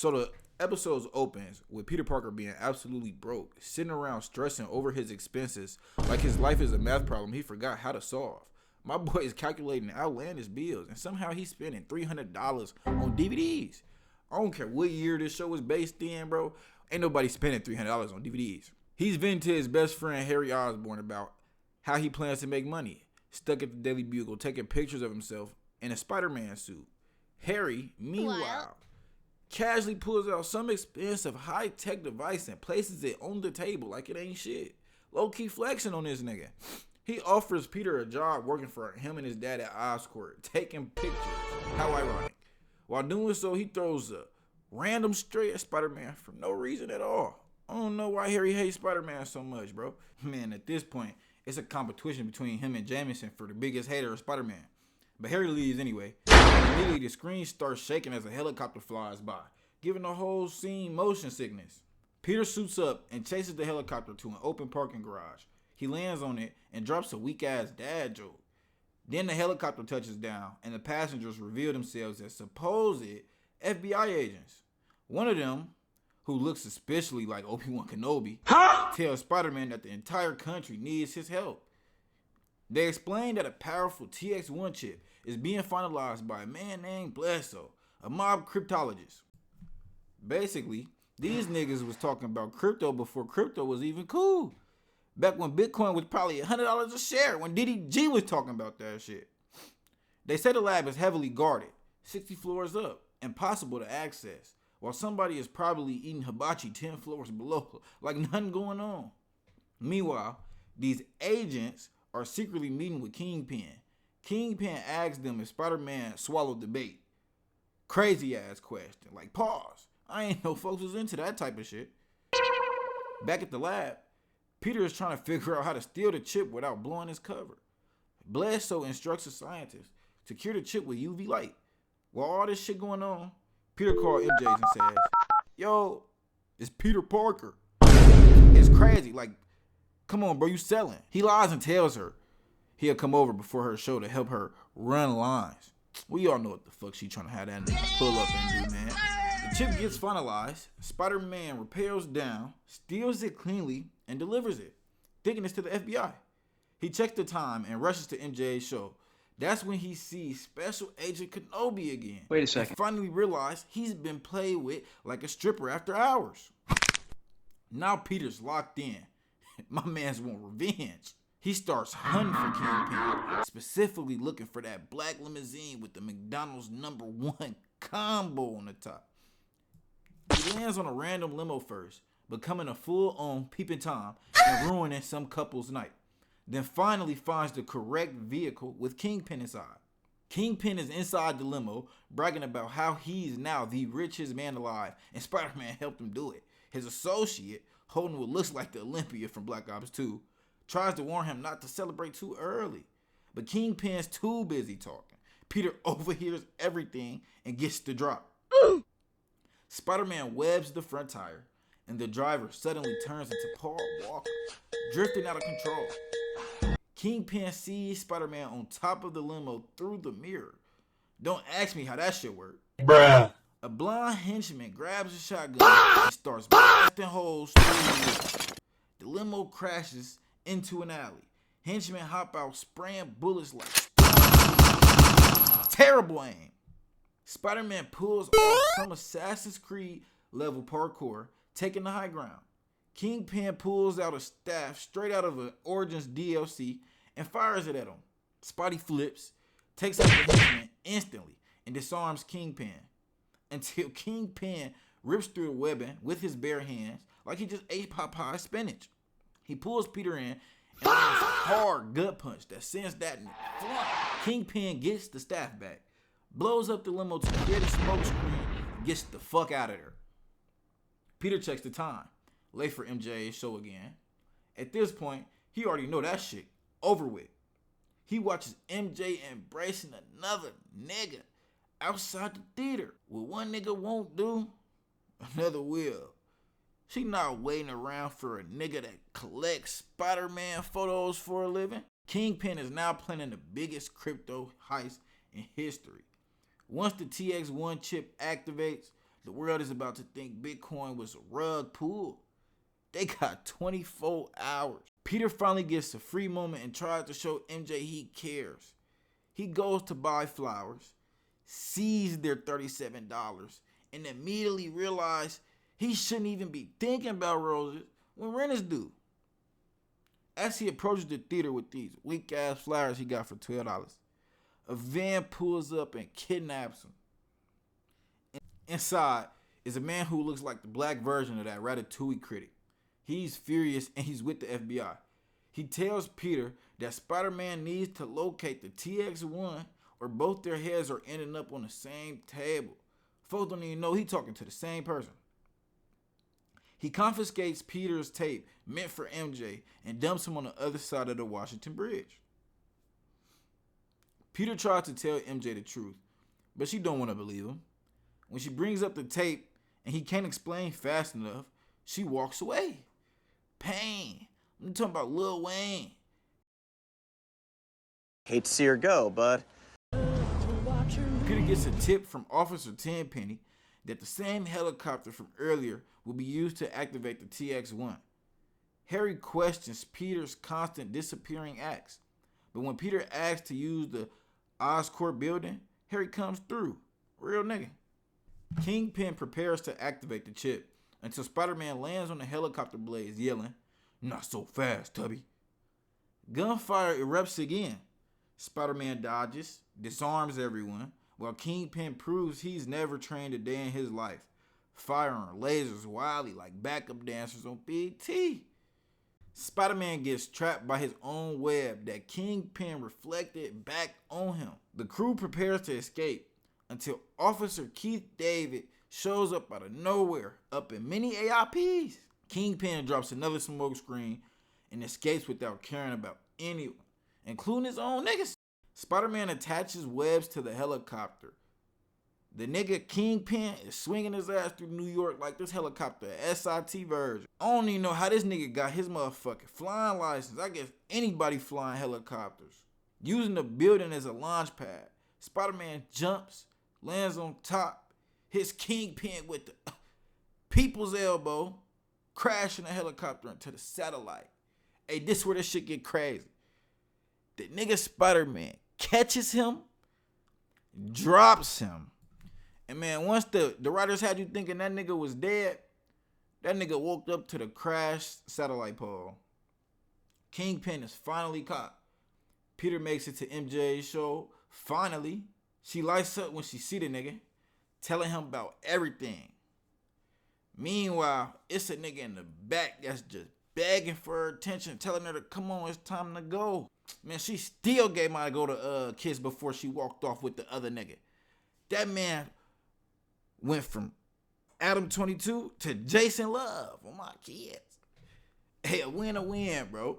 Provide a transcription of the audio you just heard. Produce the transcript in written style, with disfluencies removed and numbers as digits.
So the episode opens with Peter Parker being absolutely broke, sitting around stressing over his expenses like his life is a math problem he forgot how to solve. My boy is calculating outlandish bills, and somehow he's spending $300 on DVDs. I don't care what year this show was based in, bro. Ain't nobody spending $300 on DVDs. He's venting to his best friend Harry Osborn about how he plans to make money, stuck at the Daily Bugle taking pictures of himself in a Spider-Man suit. Harry, meanwhile, casually pulls out some expensive high-tech device and places it on the table like it ain't shit. Low-key flexing on this nigga. He offers Peter a job working for him and his dad at Oscorp, taking pictures. How ironic. While doing so, he throws a random stray at Spider-Man for no reason at all. I don't know why Harry hates Spider-Man so much, bro. Man, at this point, it's a competition between him and Jameson for the biggest hater of Spider-Man. But Harry leaves anyway. Immediately, the screen starts shaking as a helicopter flies by, giving the whole scene motion sickness. Peter suits up and chases the helicopter to an open parking garage. He lands on it and drops a weak-ass dad joke. Then the helicopter touches down, and the passengers reveal themselves as supposed FBI agents. One of them, who looks suspiciously like Obi-Wan Kenobi, tells Spider-Man that the entire country needs his help. They explain that a powerful TX1 chip is being finalized by a man named Bledsoe, a mob cryptologist. Basically, these niggas was talking about crypto before crypto was even cool. Back when Bitcoin was probably $100 a share, when DDG was talking about that shit. They say the lab is heavily guarded, 60 floors up, impossible to access, while somebody is probably eating hibachi 10 floors below, like nothing going on. Meanwhile, these agents are secretly meeting with Kingpin. Kingpin asks them if Spider-Man swallowed the bait. Crazy ass question, like pause. I ain't know folks was into that type of shit. Back at the lab, Peter is trying to figure out how to steal the chip without blowing his cover. Bledsoe instructs the scientist to cure the chip with UV light. While all this shit going on, Peter calls MJ and says, "Yo, it's Peter Parker." It's crazy, like, come on, bro, you selling. He lies and tells her he'll come over before her show to help her run lines. We all know what the fuck she trying to have that nigga pull up and do, man. The chip gets finalized. Spider-Man repels down, steals it cleanly, and delivers it, thinking it's to the FBI. He checks the time and rushes to MJ's show. That's when he sees Special Agent Kenobi again. Wait a second. And finally realized he's been played with like a stripper after hours. Now Peter's locked in. My man's want revenge. He starts hunting for Kingpin, specifically looking for that black limousine with the McDonald's #1 combo on the top. He lands on a random limo first, becoming a full-on peeping Tom and ruining some couple's night. Then finally finds the correct vehicle with Kingpin inside. Kingpin is inside the limo, bragging about how he's now the richest man alive, and Spider-Man helped him do it. His associate, holding what looks like the Olympia from Black Ops 2, tries to warn him not to celebrate too early. But Kingpin's too busy talking. Peter overhears everything and gets the drop. Spider-Man webs the front tire, and the driver suddenly turns into Paul Walker, drifting out of control. Kingpin sees Spider-Man on top of the limo through the mirror. Don't ask me how that shit worked. Bruh. A blonde henchman grabs a shotgun and starts blasting holes through the limo. The limo crashes into an alley. Henchmen hop out spraying bullets like terrible aim. Spider-Man pulls off some Assassin's Creed level parkour, taking the high ground. Kingpin pulls out a staff straight out of an Origins DLC and fires it at him. Spidey flips, takes out the henchman instantly, and disarms Kingpin. Until Kingpin rips through the webbing with his bare hands like he just ate Popeye's spinach. He pulls Peter in and lands a hard gut punch that sends that flying. Kingpin gets the staff back, blows up the limo to create a smoke screen, and gets the fuck out of there. Peter checks the time, late for MJ's show again. At this point, he already know that shit over with. He watches MJ embracing another nigga outside the theater. What one nigga won't do, another will. She not waiting around for a nigga that collects Spider-Man photos for a living. Kingpin is now planning the biggest crypto heist in history. Once the TX1 chip activates, The world is about to think Bitcoin was a rug pull. They got 24 hours. Peter finally gets a free moment and tries to show MJ he cares. He goes to buy flowers, sees their $37, and immediately realizes he shouldn't even be thinking about roses when rent is due. As he approaches the theater with these weak-ass flowers he got for $12, a van pulls up and kidnaps him. Inside is a man who looks like the black version of that Ratatouille critic. He's furious and he's with the FBI. He tells Peter that Spider-Man needs to locate the TX1 or both their heads are ending up on the same table. Folks don't even know he's talking to the same person. He confiscates Peter's tape meant for MJ and dumps him on the other side of the Washington Bridge. Peter tries to tell MJ the truth, but she don't want to believe him. When she brings up the tape and he can't explain fast enough, she walks away. Pain. I'm talking about Lil Wayne. Hate to see her go, bud. Peter gets a tip from Officer Tenpenny that the same helicopter from earlier will be used to activate the TX1. Harry questions Peter's constant disappearing acts, but when Peter asks to use the Oscorp building, Harry comes through. Real nigga. Kingpin prepares to activate the chip until Spider-Man lands on the helicopter blades yelling, "Not so fast, Tubby." Gunfire erupts again. Spider-Man dodges, disarms everyone, while Kingpin proves he's never trained a day in his life, firing lasers wildly like backup dancers on BT. Spider-Man gets trapped by his own web that Kingpin reflected back on him. The crew prepares to escape until Officer Keith David shows up out of nowhere, up in many AIPs. Kingpin drops another smoke screen and escapes without caring about anyone, including his own niggas. Spider-Man attaches webs to the helicopter. The nigga Kingpin is swinging his ass through New York like this helicopter SIT version. I don't even know how this nigga got his motherfucking flying license. I guess anybody flying helicopters. Using the building as a launch pad, Spider-Man jumps, lands on top, hits Kingpin with the people's elbow, crashing the helicopter into the satellite. Hey, this where this shit get crazy. The nigga Spider-Man catches him, drops him. And man, once the writers had you thinking that nigga was dead, that nigga woke up to the crashed satellite pole. Kingpin is finally caught. Peter makes it to MJ's show. Finally, she lights up when she see the nigga, telling him about everything. Meanwhile, it's a nigga in the back that's just begging for her attention, telling her to come on, it's time to go. Man, she still gave my go to kiss before she walked off with the other nigga. That man went from Adam 22 to Jason Love on my kids. Hey, a win, bro.